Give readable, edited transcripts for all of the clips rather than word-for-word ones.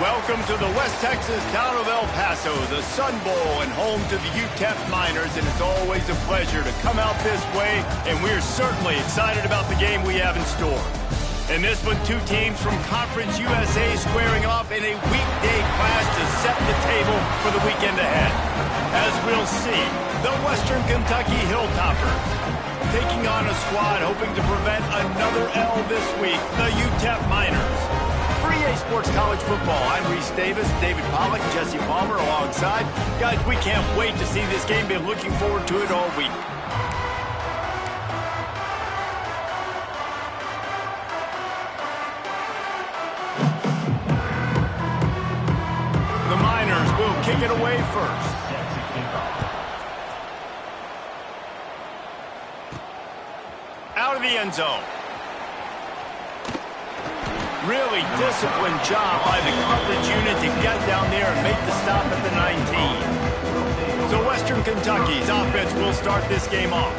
Welcome to the West Texas town of El Paso, the Sun Bowl, and home to the UTEP Miners, and it's always a pleasure to come out this way, and we're certainly excited about the game we have in store. In this one, two teams from Conference USA squaring off in a weekday clash to set the table for the weekend ahead. As we'll see, the Western Kentucky Hilltoppers taking on a squad hoping to prevent another L this week, the UTEP Miners. For EA Sports College Football, I'm Reese Davis, David Pollack, Jesse Palmer alongside. Guys, we can't wait to see this game. Been looking forward to it all week. The Miners will kick it away first. Out of the end zone. Really disciplined job by the coverage unit to get down there and make the stop at the 19. So Western Kentucky's offense will start this game off.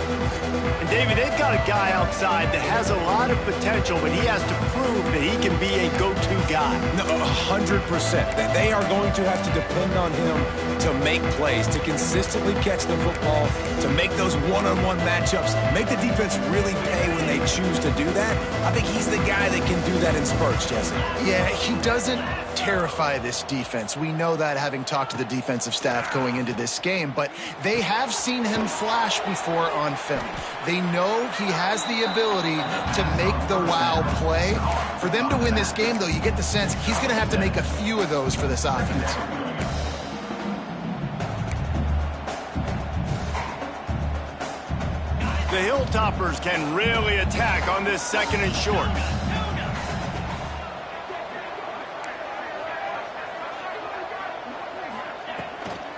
And David, they've got a guy outside that has a lot of potential, but he has to prove that he can be a go-to guy. No, 100%. They are going to have to depend on him to make plays, to consistently catch the football, to make those one-on-one matchups, make the defense really pay when they choose to do that. I think he's the guy that can do that in spurts, Jesse. Yeah, he doesn't terrify this defense. We know that, having talked to the defensive staff going into this game, but they have seen him flash before on film. They know he has the ability to make the wow play. For them to win this game, though, you get the sense he's going to have to make a few of those for this offense. The Hilltoppers can really attack on this second and short.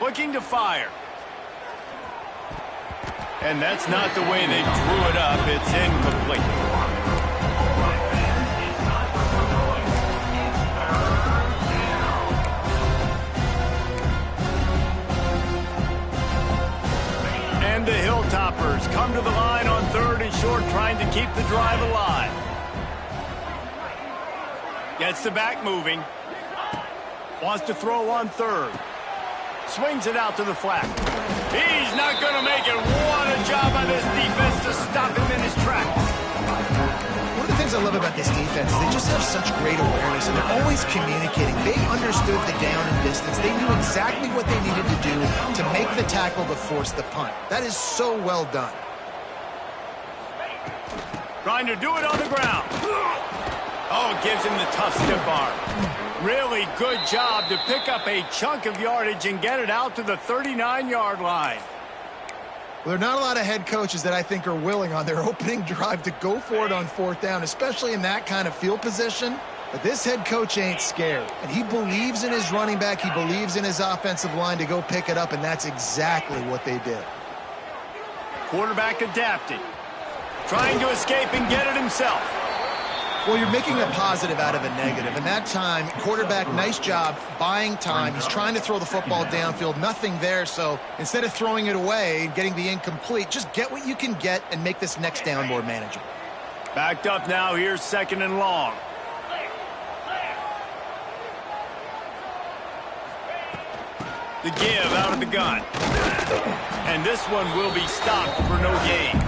Looking to fire. And that's not the way they drew it up. It's incomplete. And the Hilltoppers come to the line on third and short, trying to keep the drive alive. Gets the back moving. Wants to throw on third. Swings it out to the flat. He's not going to make it. What a job by this defense to stop him in his tracks. One of the things I love about this defense is they just have such great awareness, and they're always communicating. They understood the down and distance. They knew exactly what they needed to do to make the tackle to force the punt. That is so well done. Trying to do it on the ground. Oh, it gives him the tough stiff arm. Really good job to pick up a chunk of yardage and get it out to the 39-yard line. Well, there are not a lot of head coaches that I think are willing on their opening drive to go for it on fourth down, especially in that kind of field position. But this head coach ain't scared, and he believes in his running back. He believes in his offensive line to go pick it up, and that's exactly what they did. Quarterback adapting. Trying to escape and get it himself. Well, you're making a positive out of a negative. And that time, quarterback, nice job buying time. He's trying to throw the football downfield. Nothing there. So instead of throwing it away and getting the incomplete, just get what you can get and make this next down more manageable. Backed up now. Here's second and long. The give out of the gun. And this one will be stopped for no gain.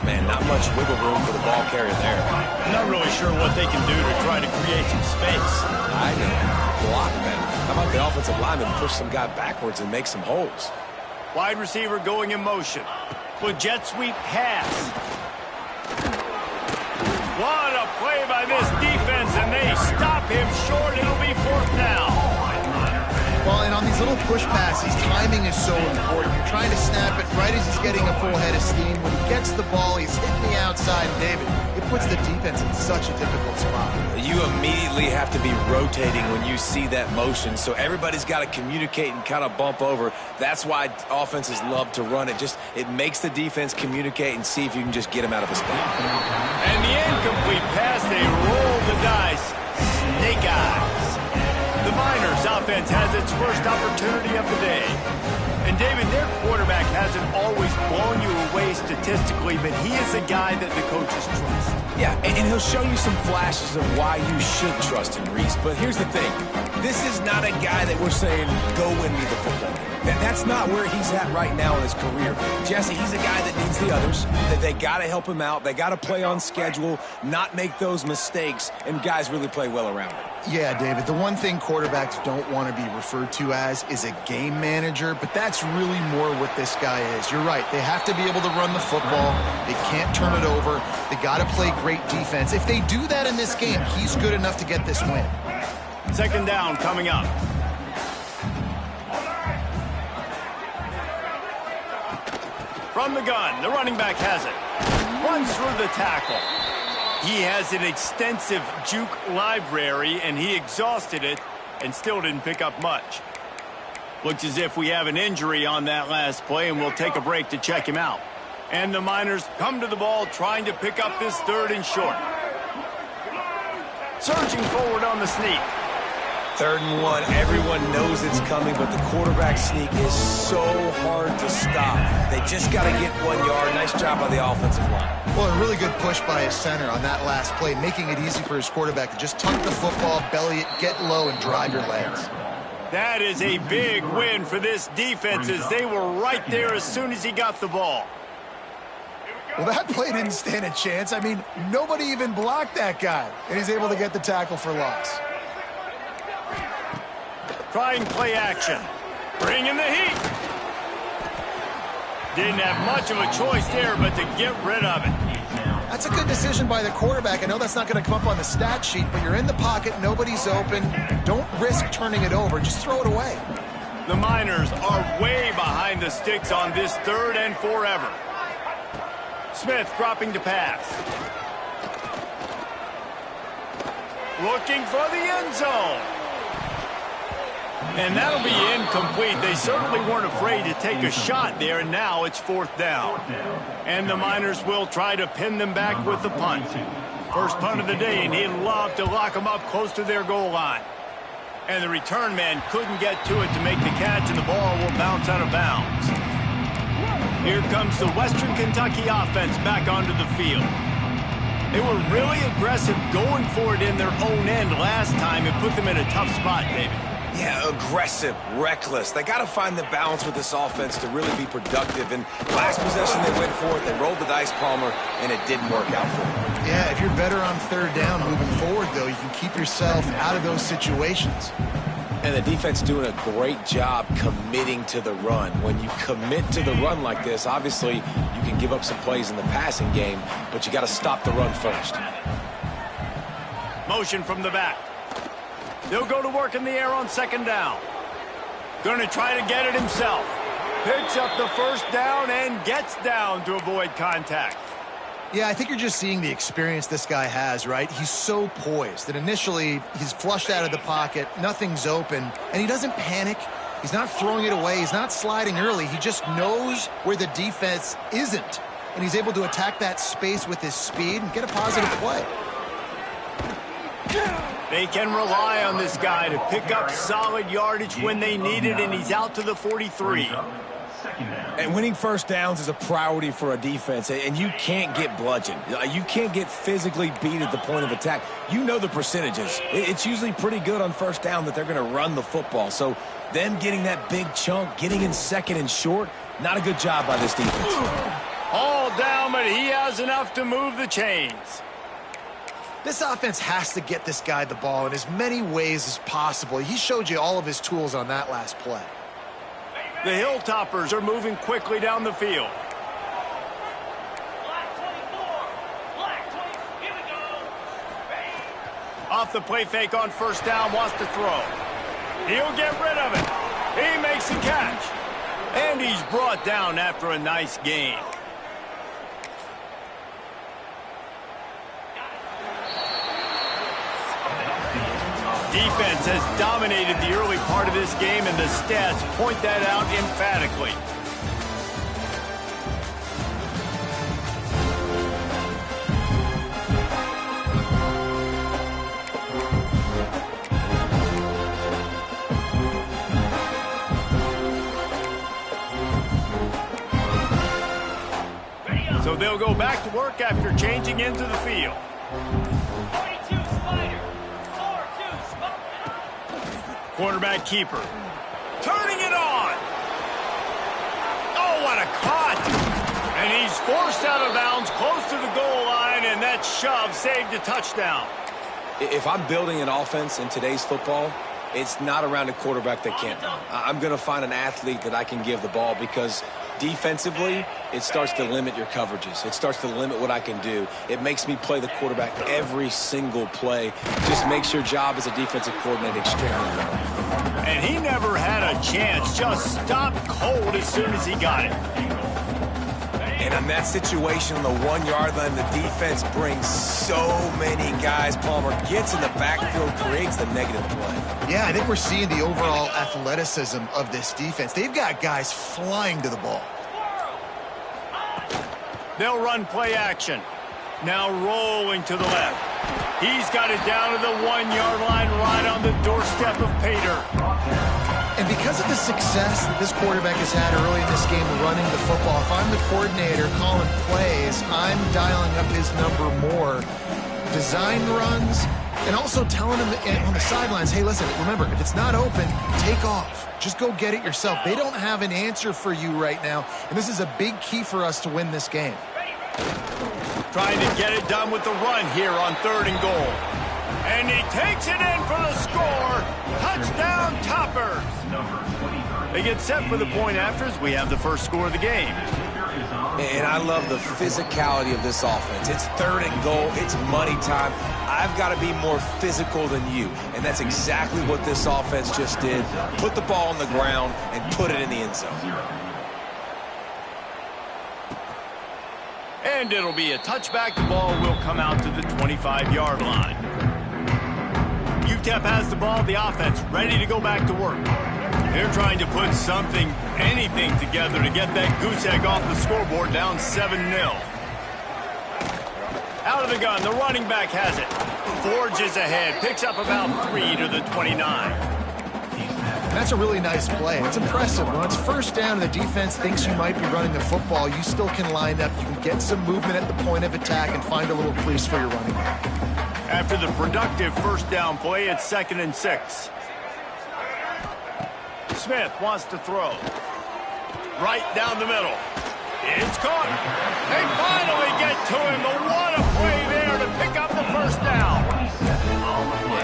Man, not much wiggle room for the ball carrier there. I'm not really sure what they can do to try to create some space. I know. Block better. How about the offensive lineman push some guy backwards and make some holes? Wide receiver going in motion. With jet sweep pass. What a play by this defense, and they stop him short. It'll be fourth down. Well, and on these little push passes, timing is so important. You're trying to snap it right as he's getting a full head of steam. When he gets the ball, he's hitting the outside. David, it puts the defense in such a difficult spot. You immediately have to be rotating when you see that motion, so everybody's got to communicate and kind of bump over. That's why offenses love to run it. It makes the defense communicate and see if you can just get him out of a spot. And the incomplete pass, they roll the dice. Snake eyes. The Miners offense has its first opportunity of the day. And David, their quarterback hasn't always blown you away statistically, but he is a guy that the coaches trust. Yeah, and he'll show you some flashes of why you should trust him, Reese. But here's the thing. This is not a guy that we're saying, go win me the football game. That's not where he's at right now in his career. Jesse, he's a guy that needs the others, that they got to help him out. They got to play on schedule, not make those mistakes, and guys really play well around him. Yeah, David, the one thing quarterbacks don't want to be referred to as is a game manager, but that's really more what this guy is. You're right. They have to be able to run the football. They can't turn it over. They got to play great defense. If they do that in this game, he's good enough to get this win. Second down coming up. From the gun, the running back has it. Runs through the tackle. He has an extensive juke library, and he exhausted it and still didn't pick up much. Looks as if we have an injury on that last play, and we'll take a break to check him out. And the Miners come to the ball trying to pick up this 3rd and short. Surging forward on the sneak. 3rd and 1, everyone knows it's coming, but the quarterback sneak is so hard to stop. They just got to get 1 yard. Nice job by the offensive line. Well, a really good push by his center on that last play, making it easy for his quarterback to just tuck the football, belly it, get low, and drive your legs. That is a big win for this defense, as they were right there as soon as he got the ball. Well, that play didn't stand a chance. I mean, nobody even blocked that guy, and he's able to get the tackle for loss. Trying play action. Bringing the heat. Didn't have much of a choice there, but to get rid of it. That's a good decision by the quarterback. I know that's not going to come up on the stat sheet, but you're in the pocket, nobody's open. Don't risk turning it over. Just throw it away. The Miners are way behind the sticks on this 3rd and forever. Smith dropping to pass. Looking for the end zone. And that'll be incomplete. They certainly weren't afraid to take a shot there, and now it's 4th down. And the Miners will try to pin them back with the punt. First punt of the day, and he'd love to lock them up close to their goal line. And the return man couldn't get to it to make the catch, and the ball will bounce out of bounds. Here comes the Western Kentucky offense back onto the field. They were really aggressive going for it in their own end last time. It put them in a tough spot, David. Yeah, aggressive, reckless. They got to find the balance with this offense to really be productive. And last possession, they went for it. They rolled the dice, Palmer, and it didn't work out for them. Yeah, if you're better on 3rd down moving forward, though, you can keep yourself out of those situations. And the defense doing a great job committing to the run. When you commit to the run like this, obviously you can give up some plays in the passing game, but you got to stop the run first. Motion from the back. He'll go to work in the air on 2nd down. Going to try to get it himself. Picks up the 1st down and gets down to avoid contact. Yeah, I think you're just seeing the experience this guy has, right? He's so poised that initially he's flushed out of the pocket, nothing's open, and he doesn't panic. He's not throwing it away. He's not sliding early. He just knows where the defense isn't, and he's able to attack that space with his speed and get a positive play. They can rely on this guy to pick up solid yardage when they need it, and he's out to the 43. And winning 1st downs is a priority for a defense, and you can't get bludgeoned. You can't get physically beat at the point of attack. You know the percentages. It's usually pretty good on 1st down that they're going to run the football. So them getting that big chunk, getting in 2nd and short, not a good job by this defense. All down, but he has enough to move the chains. This offense has to get this guy the ball in as many ways as possible. He showed you all of his tools on that last play. The Hilltoppers are moving quickly down the field. Off the play fake on 1st down, wants to throw. He'll get rid of it. He makes the catch. And he's brought down after a nice gain. Defense has dominated the early part of this game, and the stats point that out emphatically. So they'll go back to work after changing into the field. 42 Spider. 4-2 Spider. Quarterback keeper. Turning it on. Oh, what a cut. And he's forced out of bounds close to the goal line, and that shove saved a touchdown. If I'm building an offense in today's football, it's not around a quarterback that can't run. I'm going to find an athlete that I can give the ball because defensively, it starts to limit your coverages. It starts to limit what I can do. It makes me play the quarterback every single play. Just makes your job as a defensive coordinator extremely hard. And he never had a chance. Just stopped cold as soon as he got it. And in that situation, on the 1 yard line, the defense brings so many guys. Palmer gets in the backfield, creates the negative play. Yeah, I think we're seeing the overall athleticism of this defense. They've got guys flying to the ball. They'll run play action. Now rolling to the left. He's got it down to the 1 yard line right on the doorstep of Pater. And because of the success that this quarterback has had early in this game running the football, if I'm the coordinator calling plays, I'm dialing up his number more. Design runs, and also telling him on the sidelines, hey, listen, remember, if it's not open, take off. Just go get it yourself. They don't have an answer for you right now, and this is a big key for us to win this game. Trying to get it done with the run here on 3rd and goal. And he takes it in for the score. Touchdown, Toppers. They get set for the point afters. We have the first score of the game. And I love the physicality of this offense. It's 3rd and goal. It's money time. I've got to be more physical than you. And that's exactly what this offense just did. Put the ball on the ground and put it in the end zone. And it'll be a touchback. The ball will come out to the 25-yard line. UTEP has the ball, the offense ready to go back to work. They're trying to put something, anything together to get that goose egg off the scoreboard, down 7-0. Out of the gun, the running back has it. Forges ahead, picks up about 3 to the 29. That's a really nice play. It's impressive. When it's first down and the defense thinks you might be running the football, you still can line up. You can get some movement at the point of attack and find a little crease for your running back. After the productive first down play, it's 2nd and 6. Smith wants to throw. Right down the middle. It's caught. They finally get to him. But what a play there to pick up the first down.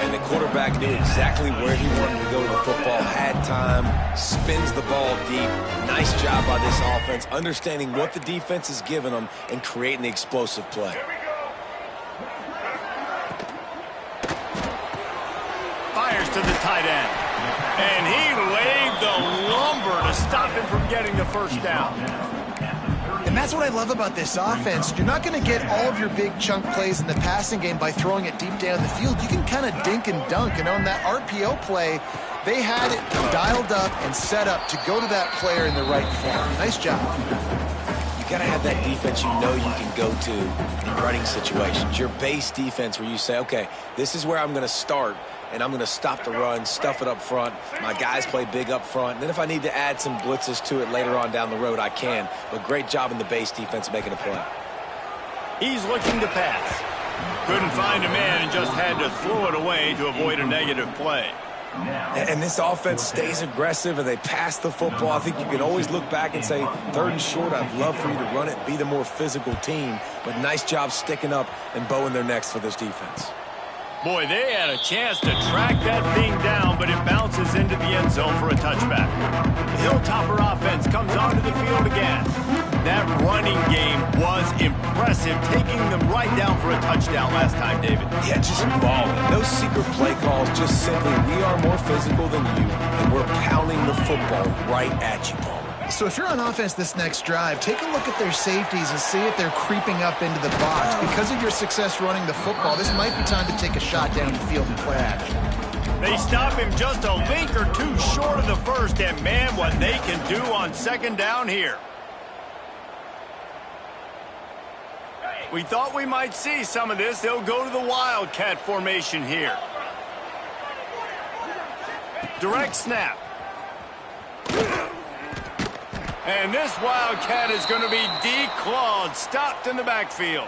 And the quarterback knew exactly where he wanted to go with the football, had time, spins the ball deep. Nice job by this offense, understanding what the defense is giving them and creating the explosive play. Fires to the tight end. And he laid the lumber to stop him from getting the first down. And that's what I love about this offense. You're not going to get all of your big chunk plays in the passing game by throwing it deep down the field. You can kind of dink and dunk. And on that RPO play, they had it dialed up and set up to go to that player in the right form. Nice job. You got to have that defense you know you can go to in running situations. Your base defense where you say, okay, this is where I'm going to start. And I'm going to stop the run, stuff it up front. My guys play big up front. And then if I need to add some blitzes to it later on down the road, I can. But great job in the base defense making a play. He's looking to pass. Couldn't find a man and just had to throw it away to avoid a negative play. And this offense stays aggressive and they pass the football. I think you can always look back and say, 3rd and short, I'd love for you to run it, be the more physical team. But nice job sticking up and bowing their necks for this defense. Boy, they had a chance to track that thing down, but it bounces into the end zone for a touchback. The Hilltopper offense comes onto the field again. That running game was impressive, taking them right down for a touchdown last time, David. Yeah, just balling. No secret play calls, just simply we are more physical than you, and we're pounding the football right at you, Paul. So if you're on offense this next drive, take a look at their safeties and see if they're creeping up into the box. Because of your success running the football, this might be time to take a shot down the field and play action. They stop him just a link or two short of the first, and man, what they can do on 2nd down here. We thought we might see some of this. They'll go to the Wildcat formation here. Direct snap. And this Wildcat is going to be declawed, stopped in the backfield.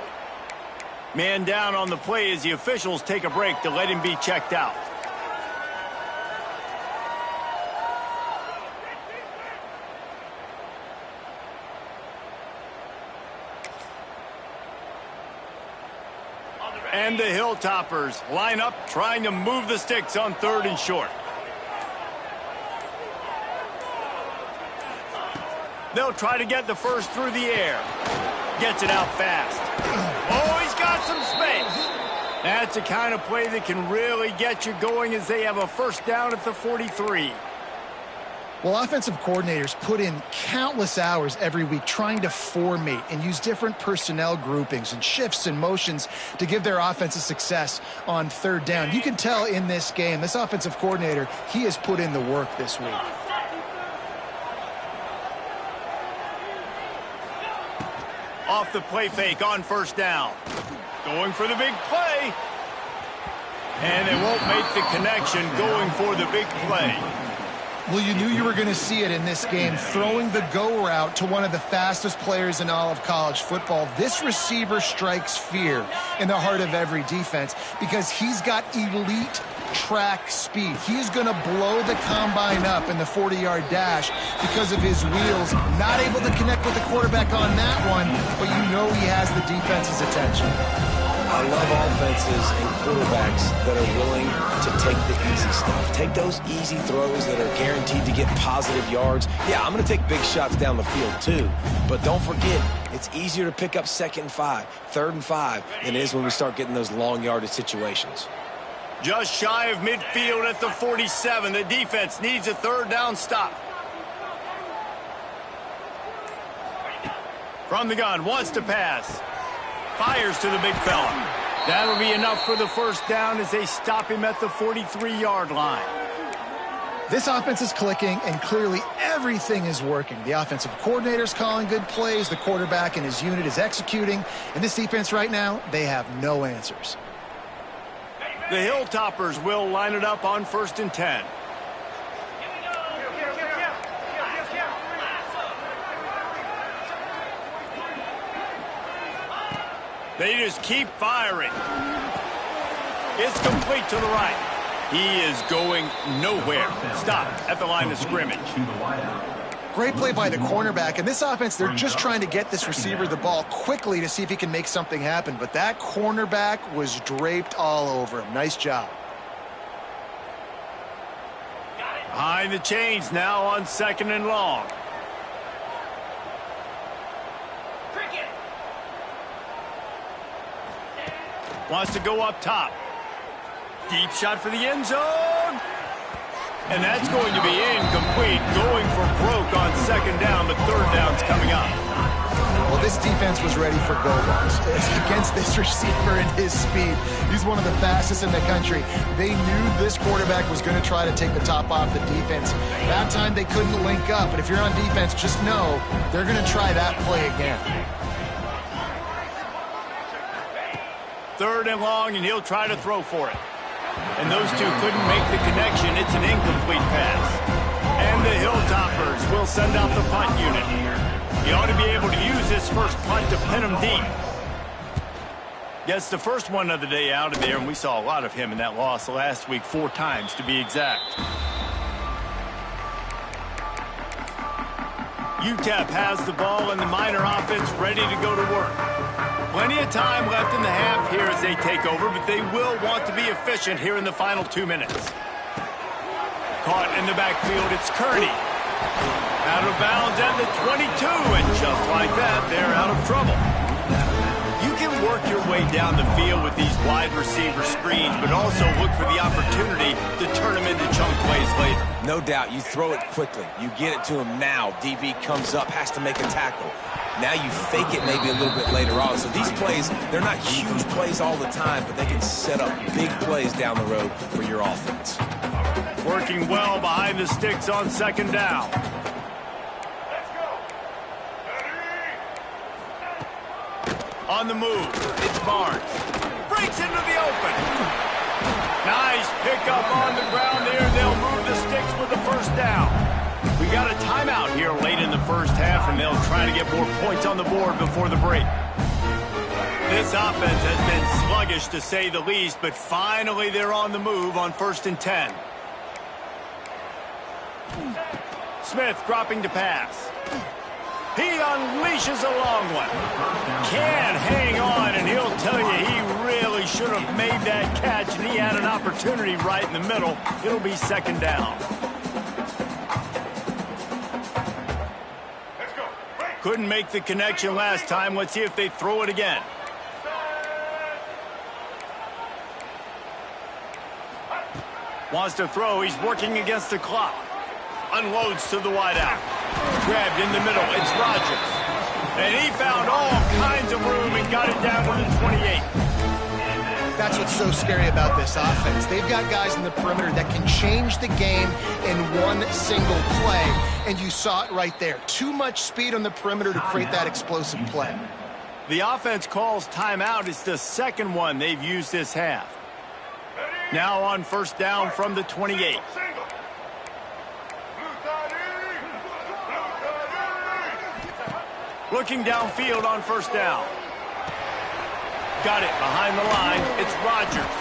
Man down on the play as the officials take a break to let him be checked out. And the Hilltoppers line up, trying to move the sticks on 3rd and short. They'll try to get the first through the air. Gets it out fast. Oh, he's got some space. That's the kind of play that can really get you going as they have a first down at the 43. Well, offensive coordinators put in countless hours every week trying to formate and use different personnel groupings and shifts and motions to give their offensive success on 3rd down. You can tell in this game, this offensive coordinator, he has put in the work this week. Off the play fake on 1st down. Going for the big play. And they won't make the connection going for the big play. Well, you knew you were going to see it in this game, throwing the go route to one of the fastest players in all of college football. This receiver strikes fear in the heart of every defense because he's got elite track speed. He's going to blow the combine up in the 40-yard dash because of his wheels. Not able to connect with the quarterback on that one, but you know he has the defense's attention. I love offenses and quarterbacks that are willing to take the easy stuff. Take those easy throws that are guaranteed to get positive yards. Yeah, I'm going to take big shots down the field too. But don't forget, it's easier to pick up 2nd and 5, 3rd and 5 than it is when we start getting those long yardage situations. Just shy of midfield at the 47. The defense needs a 3rd down stop. From the gun, wants to pass. Fires to the big fella. That'll be enough for the first down as they stop him at the 43-yard line. This offense is clicking, and clearly everything is working. The offensive coordinator's calling good plays. The quarterback and his unit is executing. And this defense right now, they have no answers. The Hilltoppers will line it up on 1st and 10. They just keep firing. It's complete to the right. He is going nowhere. Stop at the line of scrimmage. Great play by the cornerback. And this offense, they're just trying to get this receiver the ball quickly to see if he can make something happen. But that cornerback was draped all over him. Nice job. Behind the chains now on 2nd and long. Wants to go up top. Deep shot for the end zone. And that's going to be incomplete. Going for broke on 2nd down, but 3rd down's coming up. Well, this defense was ready for go-balls against this receiver and his speed. He's one of the fastest in the country. They knew this quarterback was going to try to take the top off the defense. That time they couldn't link up, but if you're on defense, just know they're going to try that play again. 3rd and long, and he'll try to throw for it. And those two couldn't make the connection. It's an incomplete pass. And the Hilltoppers will send out the punt unit. He ought to be able to use this first punt to pin him deep. Gets the first one of the day out of there, and we saw a lot of him in that loss last week, 4 times to be exact. UTEP has the ball, and the Miner offense ready to go to work. Plenty of time left in the half here as they take over, but they will want to be efficient here in the final 2 minutes. Caught in the backfield, it's Kearney. Out of bounds at the 22, and just like that, they're out of trouble. You can work your way down the field with these wide receiver screens, but also look for the opportunity to turn them into chunk plays later. No doubt, you throw it quickly. You get it to him now. DB comes up, has to make a tackle. Now you fake it maybe a little bit later on. So these plays, they're not huge plays all the time, but they can set up big plays down the road for your offense. Working well behind the sticks on 2nd down. On the move, it's Barnes. Breaks into the open. Nice pickup on the ground there. They'll move the sticks with the first down. We got got a timeout here late in the first half, and they'll try to get more points on the board before the break. This offense has been sluggish, to say the least, but finally they're on the move on 1st and 10. Smith dropping to pass. He unleashes a long one. Can hang on, and he'll tell you he really should have made that catch, and he had an opportunity right in the middle. It'll be 2nd down. Couldn't make the connection last time. Let's see if they throw it again. Wants to throw. He's working against the clock. Unloads to the wideout. Grabbed in the middle. It's Rodgers. And he found all kinds of room and got it down to the 28. That's what's so scary about this offense. They've got guys in the perimeter that can change the game in one single play, and you saw it right there. Too much speed on the perimeter to create that explosive play. The offense calls timeout. It's the 2nd one they've used this half. Now on 1st down from the 28. Looking downfield on 1st down. Got it behind the line. It's Rodgers.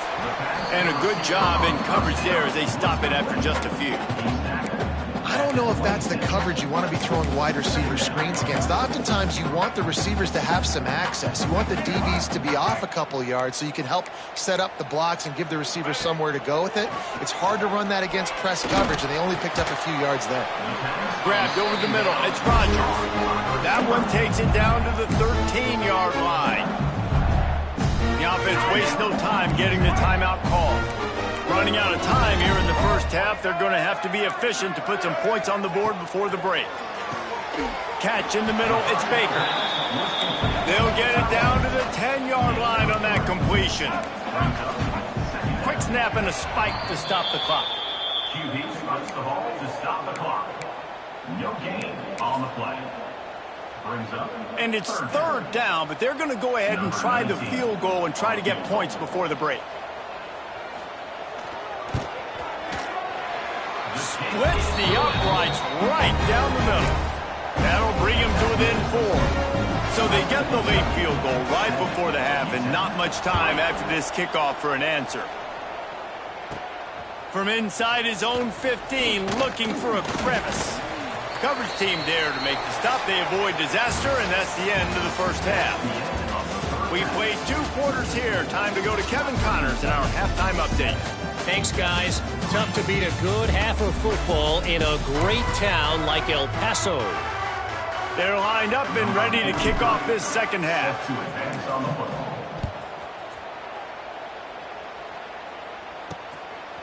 And a good job in coverage there as they stop it after just a few. I don't know if that's the coverage you want to be throwing wide receiver screens against. Oftentimes, you want the receivers to have some access. You want the DBs to be off a couple yards so you can help set up the blocks and give the receiver somewhere to go with it. It's hard to run that against press coverage, and they only picked up a few yards there. Grabbed over the middle. It's Rodgers. That one takes it down to the 13-yard line. The offense wastes no time getting the timeout call. Running out of time here in the first half. They're going to have to be efficient to put some points on the board before the break. Catch in the middle. It's Baker. They'll get it down to the 10-yard line on that completion. Quick snap and a spike to stop the clock. QB struts the ball to stop the clock. No gain on the play. Brings up. And it's 3rd down, but they're going to go ahead and try the field goal and try to get points before the break. Splits the uprights right down the middle. That'll bring him to within 4. So they get the late field goal right before the half, and not much time after this kickoff for an answer. From inside his own 15, looking for a crevice. Coverage team there to make the stop. They avoid disaster, and that's the end of the first half. We played 2 quarters here. Time to go to Kevin Connors in our halftime update. Thanks, guys. Tough to beat a good half of football in a great town like El Paso. They're lined up and ready to kick off this second half.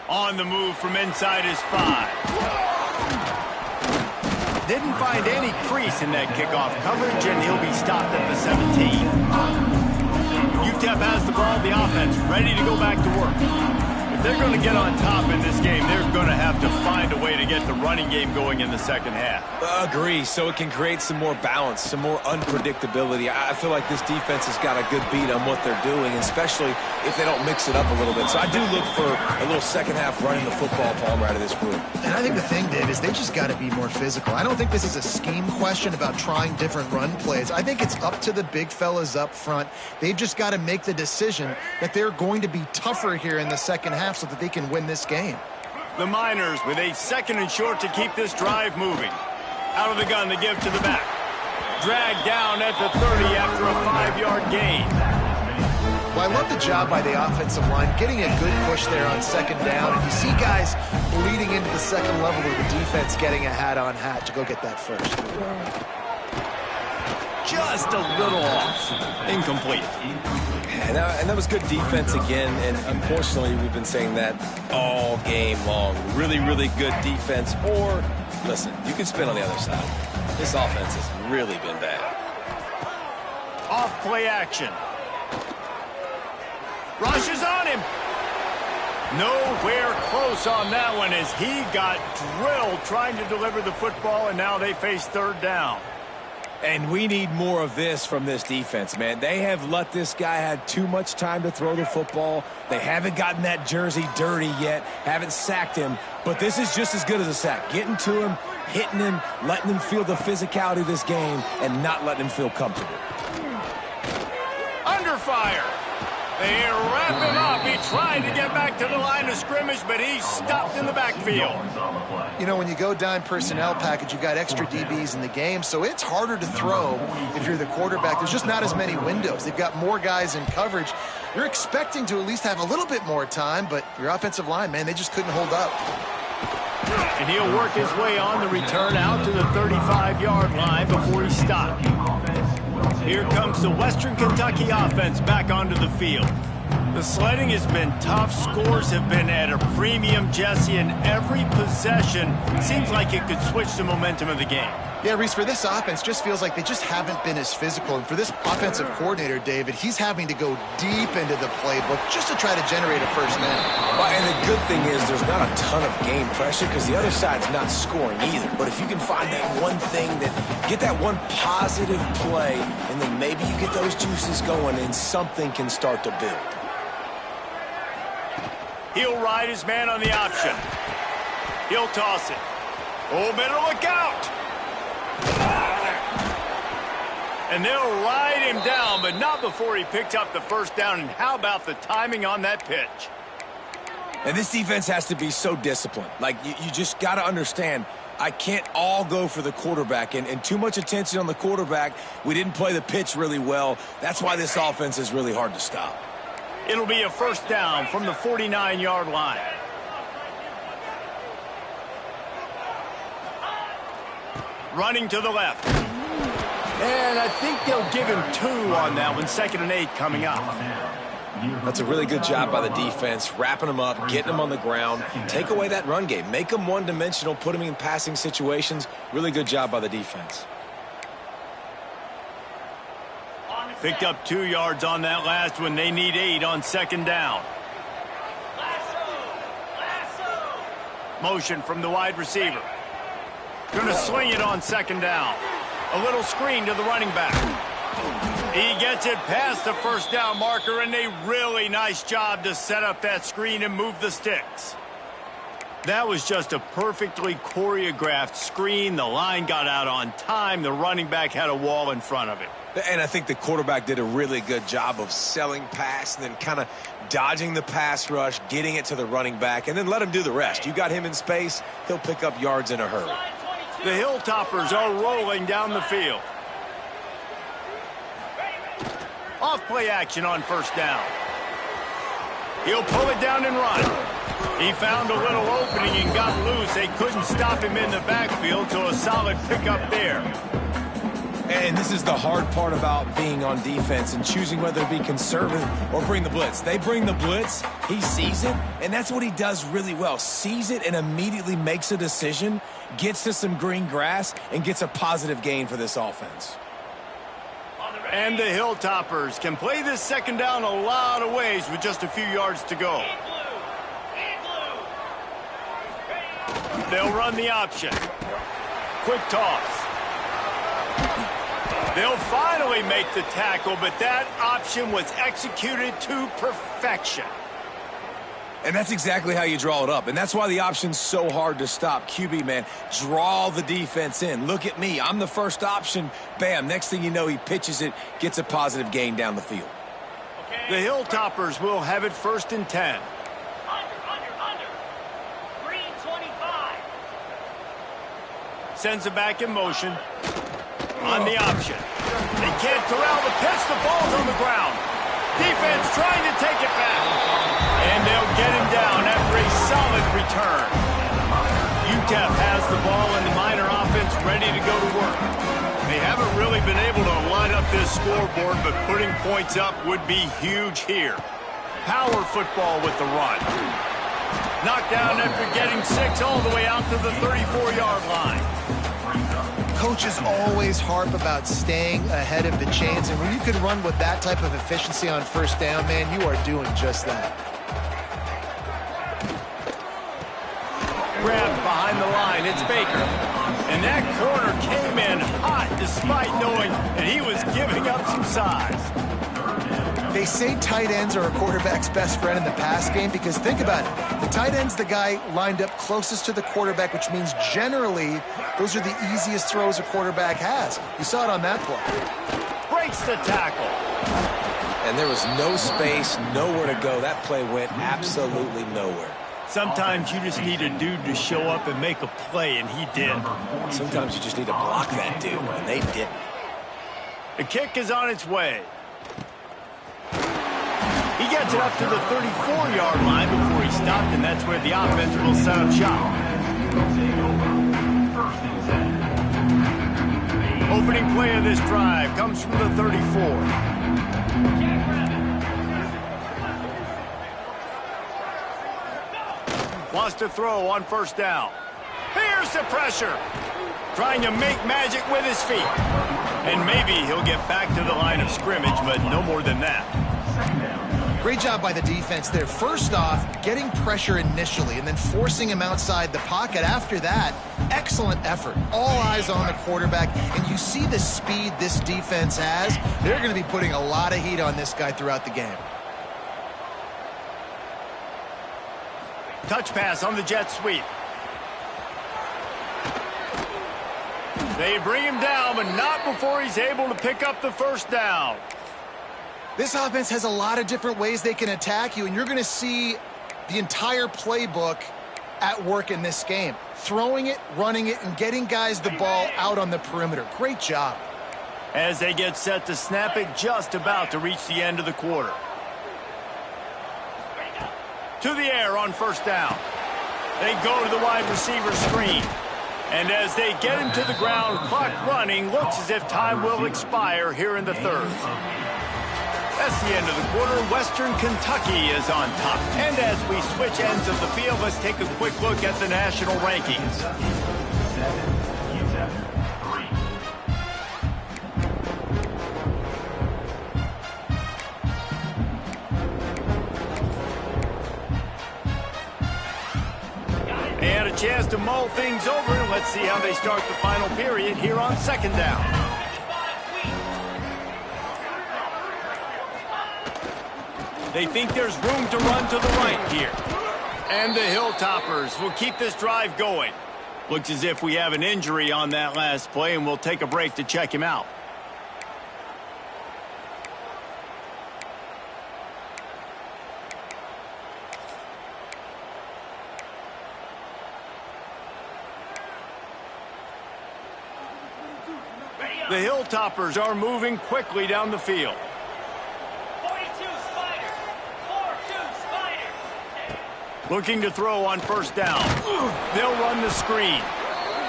On the move from inside his 5. Didn't find any crease in that kickoff coverage, and he'll be stopped at the 17. UTEP has the ball, the offense ready to go back to work. If they're going to get on top in this game, they're going to have to find a way to get the running game going in the second half. Agree, so it can create some more balance, some more unpredictability. I feel like this defense has got a good beat on what they're doing, especially if they don't mix it up a little bit. So I do look for a little second half running the football, Palmer, out of this group. And I think the thing, Dave, is they just got to be more physical. I don't think this is a scheme question about trying different run plays. I think it's up to the big fellas up front. They've just got to make the decision that they're going to be tougher here in the second half so that they can win this game. The Miners with a 2nd and short to keep this drive moving. Out of the gun, they give to the back. Dragged down at the 30 after a 5-yard gain. Well, I love the job by the offensive line, getting a good push there on 2nd down. And you see guys bleeding into the second level of the defense getting a hat-on-hat to go get that first. Just a little off. Incomplete. And that was good defense again, and unfortunately we've been saying that all game long. Really, really good defense, or, listen, you can spin on the other side. This offense has really been bad. Off play action. Rushes on him. Nowhere close on that one as he got drilled trying to deliver the football, and now they face 3rd down. And we need more of this from this defense, man. They have let this guy have too much time to throw the football. They haven't gotten that jersey dirty yet, haven't sacked him. But this is just as good as a sack. Getting to him, hitting him, letting him feel the physicality of this game, and not letting him feel comfortable. Under fire. They wrap him up. He tried to get back to the line of scrimmage, but he's stopped in the backfield. You know, when you go dime personnel package, you got extra DBs in the game, so it's harder to throw if you're the quarterback. There's just not as many windows. They've got more guys in coverage. You're expecting to at least have a little bit more time, but your offensive line, man, they just couldn't hold up. And he'll work his way on the return out to the 35-yard line before he stopped. Here comes the Western Kentucky offense back onto the field. The sledding has been tough. Scores have been at a premium, Jesse, and every possession seems like it could switch the momentum of the game. Yeah, Reese, for this offense, just feels like they just haven't been as physical. And for this offensive coordinator, David, he's having to go deep into the playbook just to try to generate a first down. Well, and the good thing is there's not a ton of game pressure because the other side's not scoring either. But if you can find that one thing, get that one positive play, and then maybe you get those juices going and something can start to build. He'll ride his man on the option. He'll toss it. Oh, better look out. And they'll ride him down, but not before he picks up the first down. And how about the timing on that pitch? And this defense has to be so disciplined. Like, you just got to understand, I can't all go for the quarterback. And too much attention on the quarterback. We didn't play the pitch really well. That's why this offense is really hard to stop. It'll be a first down from the 49-yard line. Running to the left. And I think they'll give him 2 on that one. 2nd and 8 coming up. That's a really good job by the defense, wrapping them up, getting them on the ground. Take away that run game. Make them one-dimensional, put them in passing situations. Really good job by the defense. Picked up 2 yards on that last one. They need 8 on 2nd down. Motion from the wide receiver. Going to sling it on 2nd down. A little screen to the running back. He gets it past the first down marker, and a really nice job to set up that screen and move the sticks. That was just a perfectly choreographed screen. The line got out on time. The running back had a wall in front of it. And I think the quarterback did a really good job of selling pass and then kind of dodging the pass rush, getting it to the running back, and then let him do the rest. You got him in space, he'll pick up yards in a hurry. The Hilltoppers are rolling down the field. Off play action on first down. He'll pull it down and run. He found a little opening and got loose. They couldn't stop him in the backfield, so a solid pickup there. And this is the hard part about being on defense and choosing whether to be conservative or bring the blitz. They bring the blitz, he sees it, and that's what he does really well. Sees it and immediately makes a decision, gets to some green grass, and gets a positive gain for this offense. And the Hilltoppers can play this 2nd down a lot of ways with just a few yards to go. They'll run the option. Quick toss. They'll finally make the tackle, but that option was executed to perfection. And that's exactly how you draw it up. And that's why the option's so hard to stop. QB, man, draw the defense in. Look at me. I'm the first option. Bam. Next thing you know, he pitches it, gets a positive gain down the field. The Hilltoppers will have it 1st and 10. Green 25. Sends it back in motion. On the option. They can't corral the pitch. The ball's on the ground. Defense trying to take it back. And they'll get him down after a solid return. UTEP has the ball and the Miner offense ready to go to work. They haven't really been able to line up this scoreboard, but putting points up would be huge here. Power football with the run. Knocked down after getting 6 all the way out to the 34-yard line. Coaches always harp about staying ahead of the chains, and when you can run with that type of efficiency on first down, man, you are doing just that. Grabbed behind the line, it's Baker. And that corner came in hot despite knowing that he was giving up some size. They say tight ends are a quarterback's best friend in the pass game because think about it. The tight end's the guy lined up closest to the quarterback, which means generally those are the easiest throws a quarterback has. You saw it on that play. Breaks the tackle. And there was no space, nowhere to go. That play went absolutely nowhere. Sometimes you just need a dude to show up and make a play, and he did. Sometimes you just need to block that dude, and they didn't. The kick is on its way. He gets it up to the 34-yard line before he stopped, and that's where the offense will set up shop. Opening play of this drive comes from the 34. Wants to throw on first down. Here's the pressure. Trying to make magic with his feet. And maybe he'll get back to the line of scrimmage, but no more than that. Great job by the defense there. First off, getting pressure initially and then forcing him outside the pocket. After that, excellent effort. All eyes on the quarterback. And you see the speed this defense has. They're going to be putting a lot of heat on this guy throughout the game. Touch pass on the jet sweep. They bring him down, but not before he's able to pick up the first down. This offense has a lot of different ways they can attack you, and you're going to see the entire playbook at work in this game. Throwing it, running it, and getting guys the ball out on the perimeter. Great job. As they get set to snap it, just about to reach the end of the quarter. To the air on first down. They go to the wide receiver screen. And as they get him to the ground, clock running, looks as if time will expire here in the third. That's the end of the quarter. Western Kentucky is on top. And as we switch ends of the field, let's take a quick look at the national rankings. And a chance to mull things over. Let's see how they start the final period here on second down. They think there's room to run to the right here. And the Hilltoppers will keep this drive going. Looks as if we have an injury on that last play, and we'll take a break to check him out. The Hilltoppers are moving quickly down the field. 42 Spiders. 4-2 Spiders. Looking to throw on first down. They'll run the screen.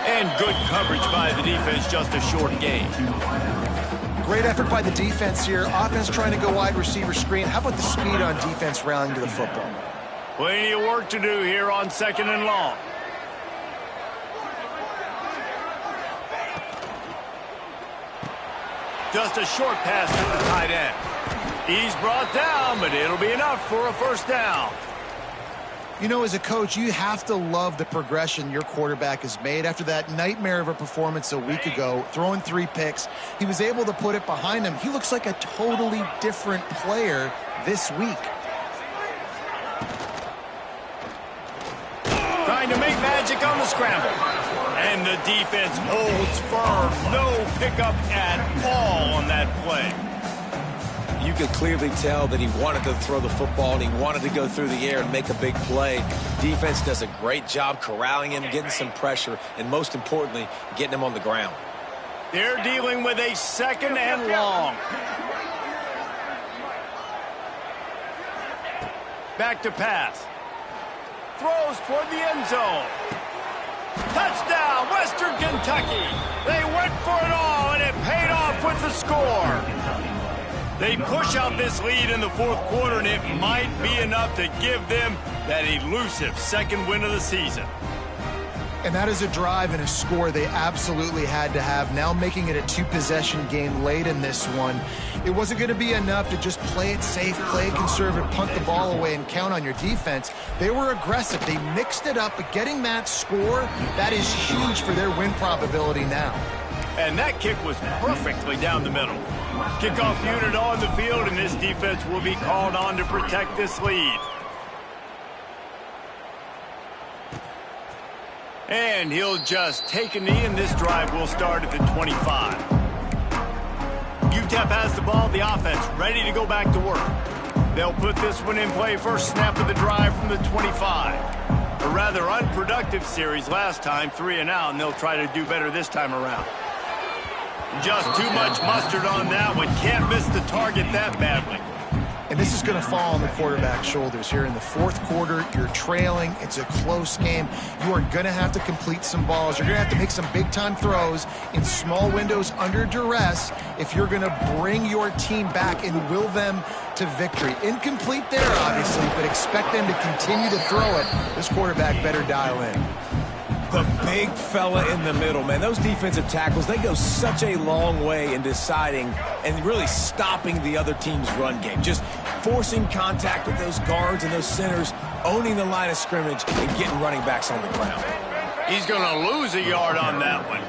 And good coverage by the defense, just a short gain. Great effort by the defense here. Offense trying to go wide receiver screen. How about the speed on defense rallying to the football? Plenty of work to do here on second and long. Just a short pass to the tight end. He's brought down, but it'll be enough for a first down. You know, as a coach, you have to love the progression your quarterback has made. After that nightmare of a performance a week ago, throwing 3 picks, he was able to put it behind him. He looks like a totally different player this week. Trying to make magic on the scramble. And the defense holds firm. No pickup at all on that play. You could clearly tell that he wanted to throw the football and he wanted to go through the air and make a big play. Defense does a great job corralling him, getting some pressure, and most importantly, getting him on the ground. They're dealing with a second and long. Back to pass. Throws toward the end zone. Touchdown, Western Kentucky. They went for it all, and it paid off with the score. They push out this lead in the fourth quarter, and it might be enough to give them that elusive second win of the season. And that is a drive and a score they absolutely had to have. Now making it a two-possession game late in this one. It wasn't going to be enough to just play it safe, play it conservative, punt the ball away, and count on your defense. They were aggressive. They mixed it up, but getting that score, that is huge for their win probability now. And that kick was perfectly down the middle. Kickoff unit on the field, and this defense will be called on to protect this lead. And he'll just take a knee, and this drive will start at the 25. UTEP has the ball, the offense ready to go back to work. They'll put this one in play, first snap of the drive from the 25. A rather unproductive series last time, 3 and out, and they'll try to do better this time around. Just too much mustard on that one. Can't miss the target that badly. And this is going to fall on the quarterback's shoulders here in the fourth quarter. You're trailing. It's a close game. You are going to have to complete some balls. You're going to have to make some big-time throws in small windows under duress if you're going to bring your team back and will them to victory. Incomplete there, obviously, but expect them to continue to throw it. This quarterback better dial in. The big fella in the middle, man. Those defensive tackles, they go such a long way in deciding and really stopping the other team's run game. Just forcing contact with those guards and those centers, owning the line of scrimmage, and getting running backs on the ground. He's going to lose a yard on that one.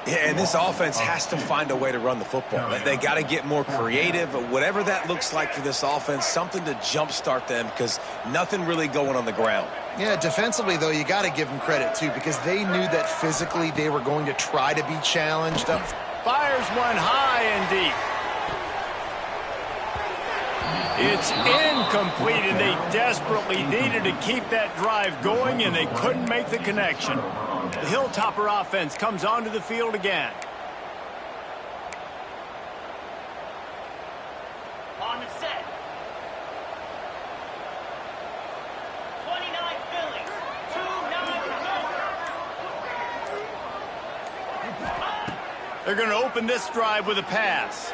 Yeah, and this offense has to find a way to run the football. They got to get more creative, whatever that looks like for this offense, something to jumpstart them because nothing really going on the ground. Yeah, defensively, though, you got to give them credit, too, because they knew that physically they were going to try to be challenged. Fires one high and deep. It's incomplete, and they desperately needed to keep that drive going, and they couldn't make the connection. The Hilltopper offense comes onto the field again. On the set. 29 Philly. 2-9. They're going to open this drive with a pass.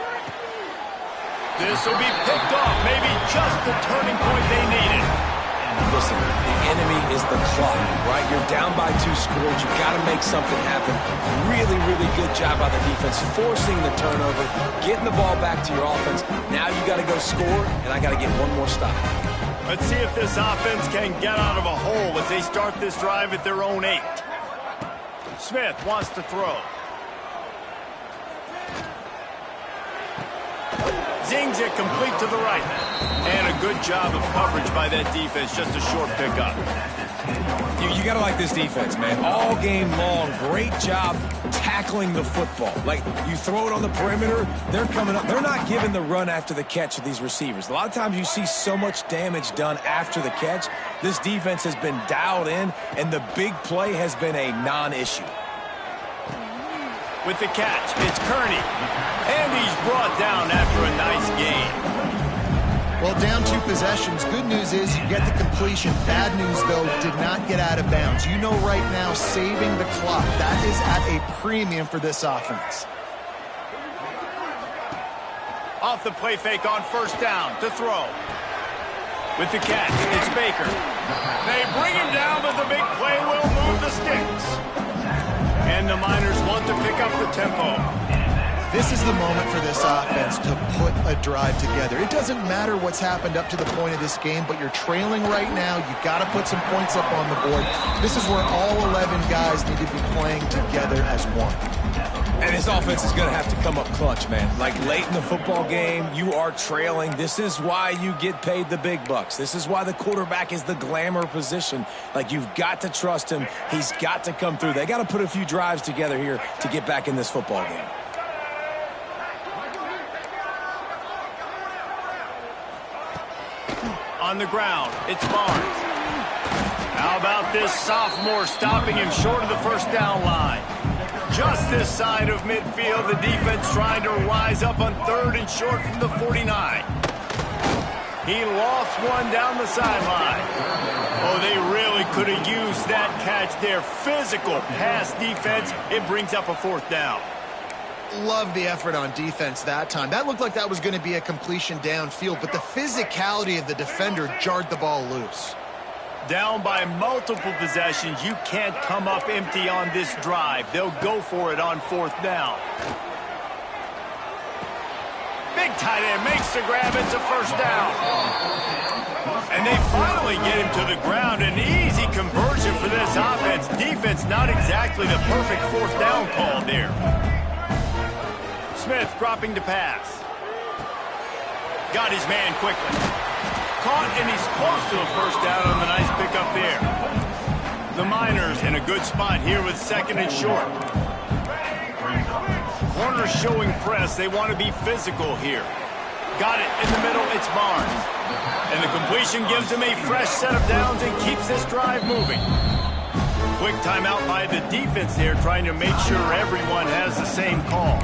This will be picked off, maybe just the turning point they needed. Listen, the enemy is the clock, right? You're down by 2 scores. You've got to make something happen. Really, really good job by the defense, forcing the turnover, getting the ball back to your offense. Now you got to go score, and I got to get one more stop. Let's see if this offense can get out of a hole as they start this drive at their own 8. Smith wants to throw. Zings it complete to the right. And a good job of coverage by that defense. Just a short pickup. You got to like this defense, man. All game long, great job tackling the football. Like, you throw it on the perimeter, they're coming up. They're not giving the run after the catch of these receivers. A lot of times you see so much damage done after the catch. This defense has been dialed in, and the big play has been a non-issue. With the catch, it's Kearney. And he's brought down after a nice gain. Well, down 2 possessions. Good news is you get the completion. Bad news, though, did not get out of bounds. You know right now, saving the clock, that is at a premium for this offense. Off the play fake on first down to throw. With the catch, it's Baker. They bring him down, but the big play will move the sticks. And the Miners want to pick up the tempo. This is the moment for this offense to put a drive together. It doesn't matter what's happened up to the point of this game, but you're trailing right now. You've got to put some points up on the board. This is where all 11 guys need to be playing together as one. And this offense is going to have to come up clutch, man. Like, late in the football game, you are trailing. This is why you get paid the big bucks. This is why the quarterback is the glamour position. Like, you've got to trust him. He's got to come through. They got to put a few drives together here to get back in this football game. On the ground, it's Barnes. How about this sophomore stopping him short of the first down line? Just this side of midfield, the defense trying to rise up on 3rd and short from the 49. He lost one down the sideline. Oh, they really could have used that catch there. Physical pass defense. It brings up a 4th down. Love the effort on defense that time. That looked like that was going to be a completion downfield, but the physicality of the defender jarred the ball loose. Down by multiple possessions, you can't come up empty on this drive. They'll go for it on 4th down. Big tight end makes the grab. It's a 1st down. And they finally get him to the ground. An easy conversion for this offense. Defense not exactly the perfect 4th down call there. Smith dropping to pass. Got his man quickly. Caught, and he's close to a 1st down on the nice pickup there. The Miners in a good spot here with 2nd and short. Corners showing press. They want to be physical here. Got it in the middle. It's Barnes. And the completion gives him a fresh set of downs and keeps this drive moving. Quick timeout by the defense there, trying to make sure everyone has the same call.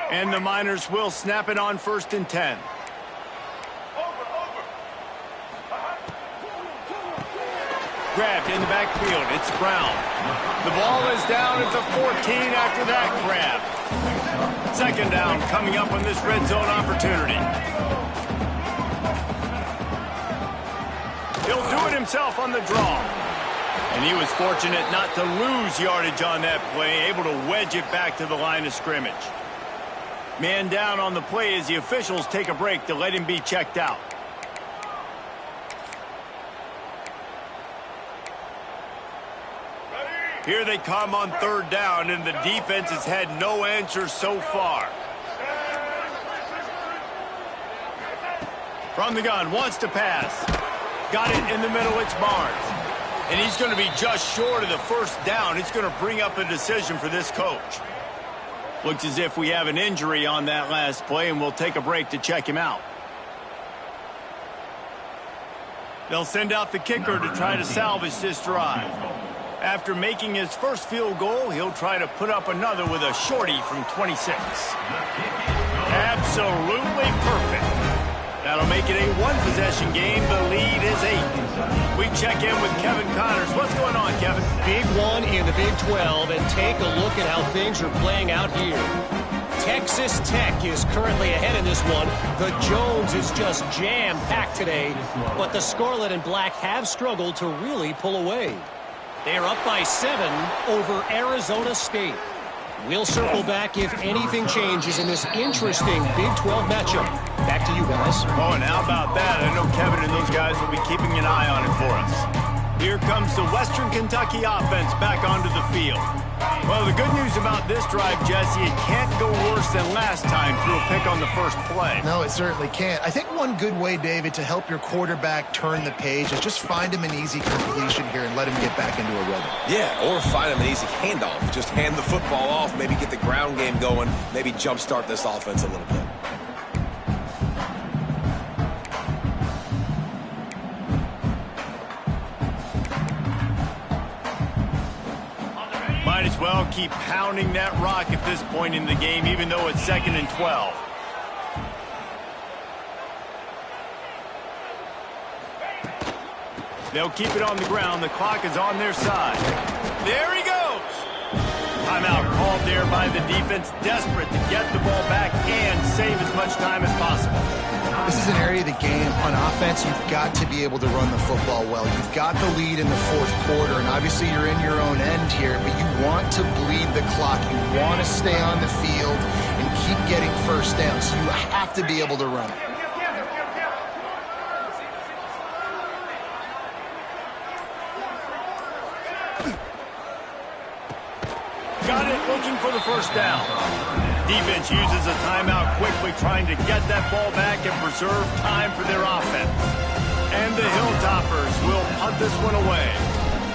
And the Miners will snap it on 1st and 10. Grabbed in the backfield. It's Brown. The ball is down at the 14 after that grab. 2nd down coming up on this red zone opportunity. He'll do it himself on the draw. And he was fortunate not to lose yardage on that play, able to wedge it back to the line of scrimmage. Man down on the play as the officials take a break to let him be checked out. Here they come on 3rd down, and the defense has had no answer so far. From the gun, wants to pass. Got it in the middle, it's Barnes. And he's going to be just short of the 1st down. It's going to bring up a decision for this coach. Looks as if we have an injury on that last play, and we'll take a break to check him out. They'll send out the kicker to try to salvage this drive. After making his first field goal, he'll try to put up another with a shorty from 26. Absolutely perfect. That'll make it a 1-possession game. The lead is 8. We check in with Kevin Connors. What's going on, Kevin? Big one in the Big 12, and take a look at how things are playing out here. Texas Tech is currently ahead in this one. The Jones is just jam-packed today, but the Scarlet and Black have struggled to really pull away. They are up by 7 over Arizona State. We'll circle back if anything changes in this interesting Big 12 matchup. Back to you guys. Oh, and how about that? I know Kevin and those guys will be keeping an eye on it for us. Here comes the Western Kentucky offense back onto the field. Well, the good news about this drive, Jesse, it can't go worse than last time through a pick on the first play. No, it certainly can't. I think one good way, David, to help your quarterback turn the page is just find him an easy completion here and let him get back into a rhythm. Yeah, or find him an easy handoff. Just hand the football off, maybe get the ground game going, maybe jumpstart this offense a little bit. Might as well keep pounding that rock at this point in the game, even though it's 2nd and 12. They'll keep it on the ground. The clock is on their side. There he goes. Timeout called there by the defense, desperate to get the ball back and save as much time as possible. This is an area of the game. On offense, you've got to be able to run the football well. You've got the lead in the 4th quarter, and obviously you're in your own end here, but you want to bleed the clock. You want to stay on the field and keep getting 1st down, so you have to be able to run it. Got it, looking for the 1st down. Defense uses a timeout quickly, trying to get that ball back and preserve time for their offense. And the Hilltoppers will punt this one away.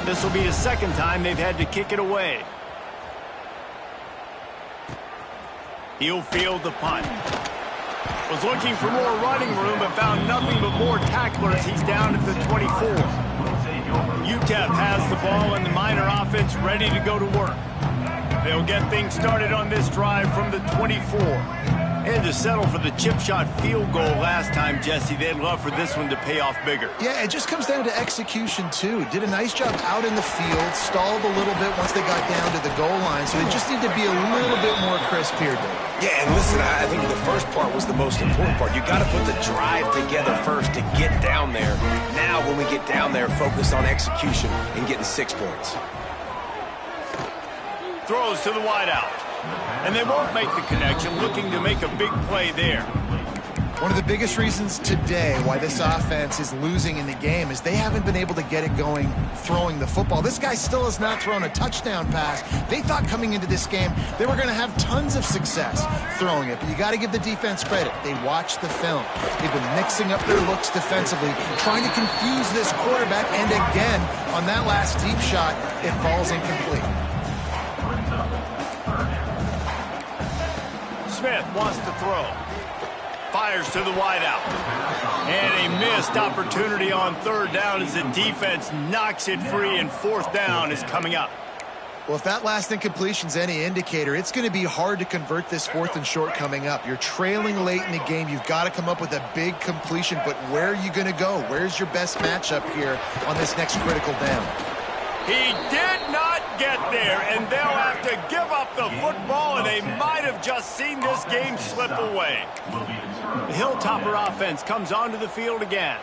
This will be the 2nd time they've had to kick it away. He'll field the punt. Was looking for more running room, but found nothing but more tacklers. He's down at the 24. UTEP has the ball, and the Miner offense ready to go to work. They'll get things started on this drive from the 24. And to settle for the chip shot field goal last time, Jesse, they'd love for this one to pay off bigger. Yeah, it just comes down to execution, too. Did a nice job out in the field, stalled a little bit once they got down to the goal line, so they just need to be a little bit more crisp here, Dave. Yeah, and listen, I think the first part was the most important part. You got to put the drive together first to get down there. Now, when we get down there, focus on execution and getting 6 points. Throws to the wideout. And they won't make the connection, looking to make a big play there. One of the biggest reasons today why this offense is losing in the game is they haven't been able to get it going throwing the football. This guy still has not thrown a touchdown pass. They thought coming into this game they were going to have tons of success throwing it, but you got to give the defense credit. They watched the film. They've been mixing up their looks defensively, trying to confuse this quarterback, and again, on that last deep shot, it falls incomplete. Smith wants to throw. Fires to the wideout. And a missed opportunity on third down as the defense knocks it free, and fourth down is coming up. Well, if that last incompletion's any indicator, it's going to be hard to convert this 4th and short coming up. You're trailing late in the game. You've got to come up with a big completion, but where are you going to go? Where's your best matchup here on this next critical down? He did not get there, and they'll have to give up the football, and they might have just seen this game slip away. The Hilltopper offense comes onto the field again.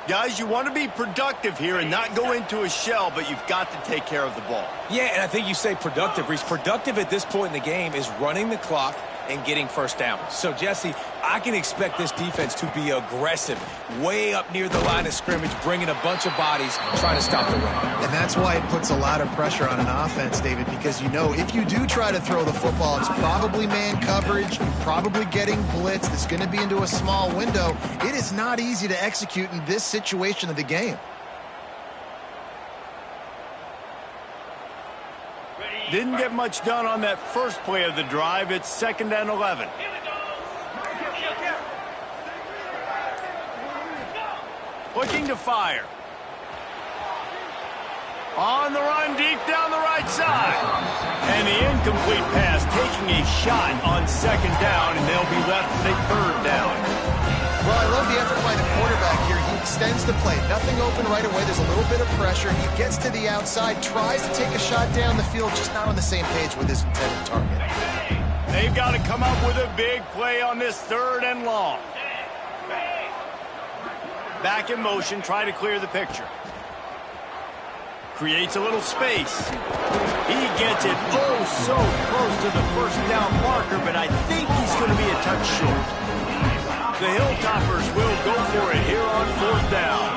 Guys, you want to be productive here and not go into a shell, but you've got to take care of the ball. Yeah, and I think you say productive, Reese. Productive at this point in the game is running the clock and getting first down. So, Jesse, I can expect this defense to be aggressive, way up near the line of scrimmage, bringing a bunch of bodies, trying to stop the run. And that's why it puts a lot of pressure on an offense, David, because you know if you do try to throw the football, it's probably man coverage, probably getting blitzed, it's going to be into a small window. It is not easy to execute in this situation of the game. Didn't get much done on that first play of the drive. It's 2nd and 11. Looking to fire. On the run, deep down the right side. And the incomplete pass taking a shot on 2nd down, and they'll be left with a 3rd down. Well, I love the effort by the quarterback here. He extends the play. Nothing open right away. There's a little bit of pressure. He gets to the outside, tries to take a shot down the field, just not on the same page with his intended target. They've got to come up with a big play on this 3rd and long. Back in motion, try to clear the picture. Creates a little space. He gets it oh so close to the first down marker, but I think he's going to be a touch short. The Hilltoppers will go for it here on 4th down.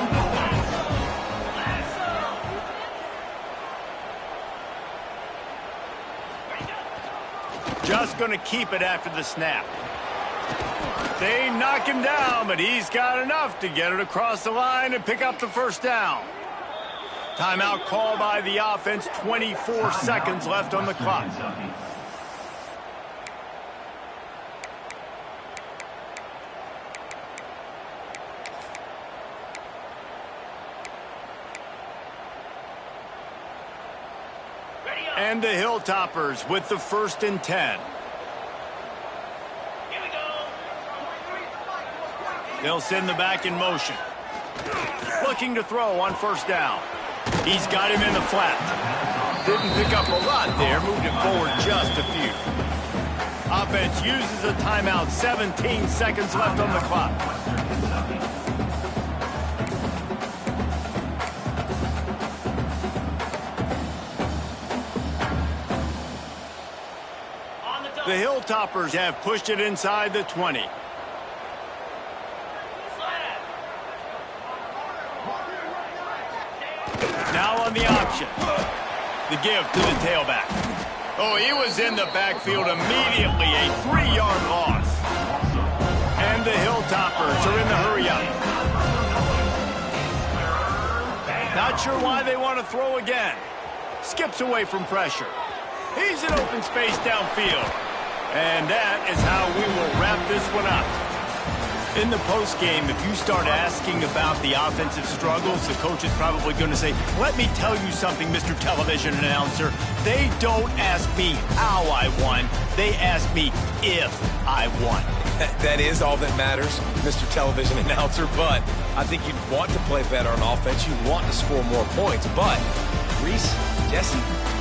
Just going to keep it after the snap. They knock him down, but he's got enough to get it across the line and pick up the 1st down. Timeout called by the offense, 24 seconds left on the clock. And the Hilltoppers with the 1st and 10. They'll send the back in motion. Looking to throw on 1st down. He's got him in the flat. Didn't pick up a lot there, moved it forward just a few. Offense uses a timeout, 17 seconds left on the clock. The Hilltoppers have pushed it inside the 20. Now on the option. The give to the tailback. Oh, he was in the backfield immediately. A 3-yard loss. And the Hilltoppers are in the hurry-up. Not sure why they want to throw again. Skips away from pressure. He's in open space downfield. And that is how we will wrap this one up. In the postgame, if you start asking about the offensive struggles, the coach is probably going to say, let me tell you something, Mr. Television Announcer. They don't ask me how I won. They ask me if I won. that is all that matters, Mr. Television Announcer, but I think you'd want to play better on offense. You'd want to score more points, but Reese, Jesse,